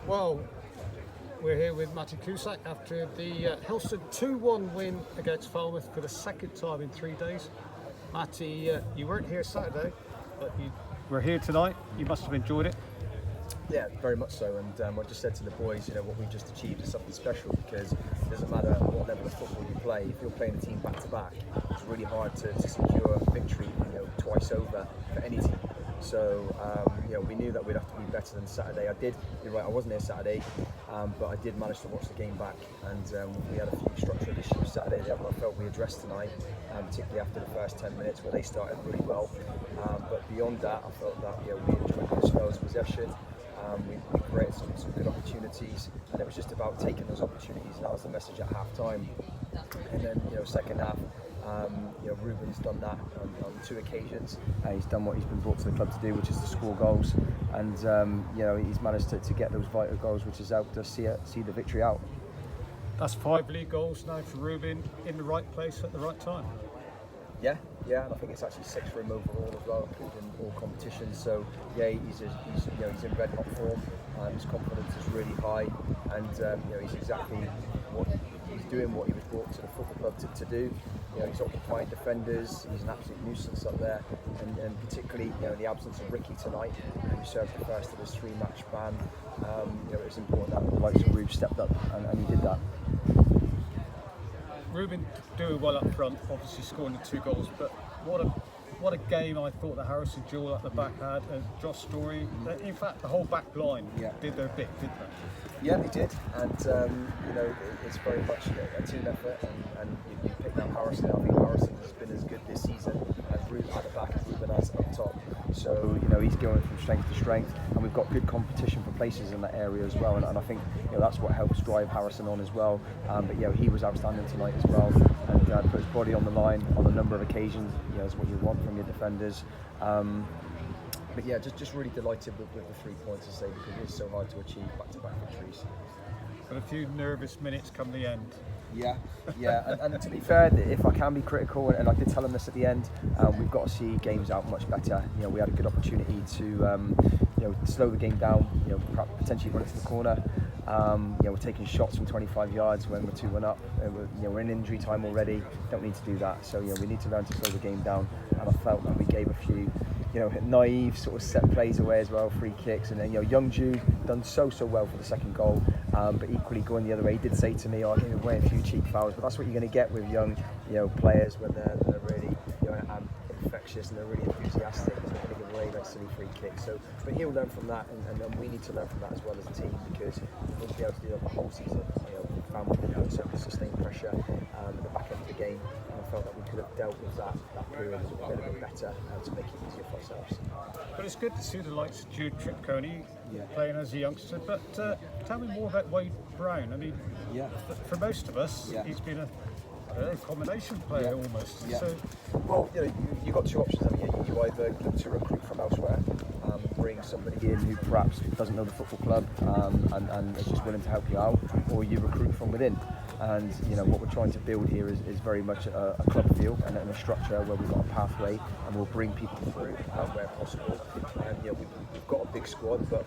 Well, we're here with Matty Cusack after the Helston 2-1 win against Falmouth for the second time in 3 days. Matty, you weren't here Saturday, but you were here tonight. You must have enjoyed it. Yeah, very much so. And I just said to the boys, what we've just achieved is something special, because it doesn't matter what level of football you play. If you're playing a team back to back, it's really hard to secure a victory, twice over for any team. So, we knew that we'd have to be better than Saturday. You're right, I wasn't here Saturday, but I did manage to watch the game back, and we had a few structural issues Saturday that I felt we addressed tonight, particularly after the first 10 minutes where they started really well. But beyond that, I felt that we enjoyed good spells of possession. We created some good opportunities, and it was just about taking those opportunities, and that was the message at half time. And then, second half, Ruben's done that on 2 occasions. He's done what he's been brought to the club to do, which is to score goals, and he's managed to get those vital goals, which has helped us see the victory out. That's 5 league goals now for Ruben, in the right place at the right time. Yeah, and I think it's actually 6 for him overall as well, including all competitions. So he's in red hot form. His confidence is really high, and he's exactly he's doing what he was brought to the football club to do. He's occupying defenders. He's an absolute nuisance up there, and particularly in the absence of Ricky tonight, who served the first of his 3-match ban. It was important that the likes of Rube stepped up, and he did that. Ruben doing well up front, obviously scoring the 2 goals, but what a game I thought that Harrison Jewell at the back had, and Josh Story. In fact, the whole back line did their bit, didn't they? Yeah, they did, and it's very much a team effort, and you picked up Harrison. I think Harrison has been as good this season as Ruben at the back as Ruben has up top. So he's going from strength to strength, and we've got good competition for places in that area as well. And I think that's what helps drive Harrison on as well. But he was outstanding tonight as well, and put his body on the line on a number of occasions. Is what you want from your defenders. But yeah, just really delighted with the 3 points, I say, because it is so hard to achieve back-to-back victories. But a few nervous minutes come the end. Yeah, and to be fair, if I can be critical, and I did tell them this at the end, we've got to see games out much better. We had a good opportunity to slow the game down, perhaps potentially run it to the corner. We're taking shots from 25 yards when we're 2-1 up. We're in injury time already. Don't need to do that. So we need to learn to slow the game down. And I felt that we gave a few naive sort of set plays away as well, free kicks, and then young Jude done so well for the second goal, but equally going the other way. He did say to me, I gave away a few cheap fouls, but that's what you're going to get with young players when they're really infectious and they're really enthusiastic. They're going to give away that silly free kick. So, but he'll learn from that, and we need to learn from that as well as a team, because we'll be able to do that the whole season. Family will certainly sustain pressure at the back end of the game, and I felt that we could have dealt with that period a little bit better to make it easier for ourselves. But it's good to see the likes of Jude Tripconey playing as a youngster. But tell me more about Wade Brown. I mean, for most of us, he's been a combination player almost. Yeah. So, well, you've got 2 options. I mean, you either look to recruit from elsewhere, bring somebody in who perhaps doesn't know the football club and is just willing to help you out, or you recruit from within. And what we're trying to build here is very much a club feel and a structure where we've got a pathway, and we'll bring people through where possible. And we've got a big squad, but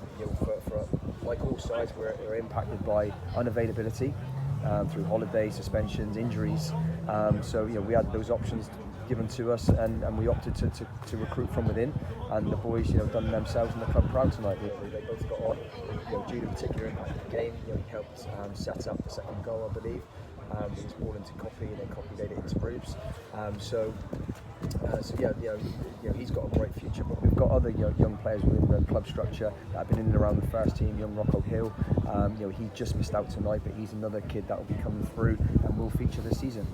for like all sides, we're impacted by unavailability. Through holidays, suspensions, injuries. So we had those options given to us, and we opted to recruit from within. And the boys, done themselves and the club proud tonight. They both got on. Jude in particular impacted the game. He helped set up the second goal, I believe. He was brought into Copy, and then Copy laid it into Bruce. He's got a bright future. But we've got other young players within the club structure that have been in and around the first team. Young Rocco Hill, he just missed out tonight, but he's another kid that will be coming through and will feature this season.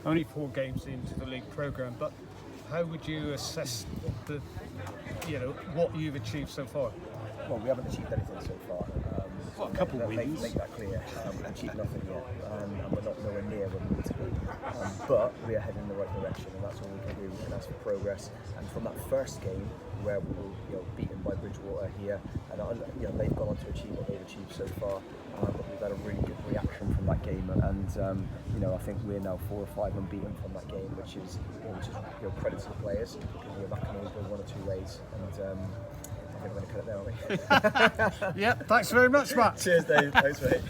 Only 4 games into the league programme, but how would you assess what you've achieved so far? Well, we haven't achieved anything so far. A couple wins. Make that clear. Achieved nothing yet, and we're not nowhere near where we need to be. But we are heading in the right direction, and that's all we can do. We can ask for progress. And from that first game, where we were beaten by Bridgewater here, and they've gone on to achieve what they've achieved so far. But we've had a really good reaction from that game, and I think we're now 4 or 5 unbeaten from that game, which is credit to the players, because that can always go 1 or 2 ways. And I think we're going to cut it there, aren't we? Yeah, thanks very much, Matt. Cheers, Dave. Thanks, mate.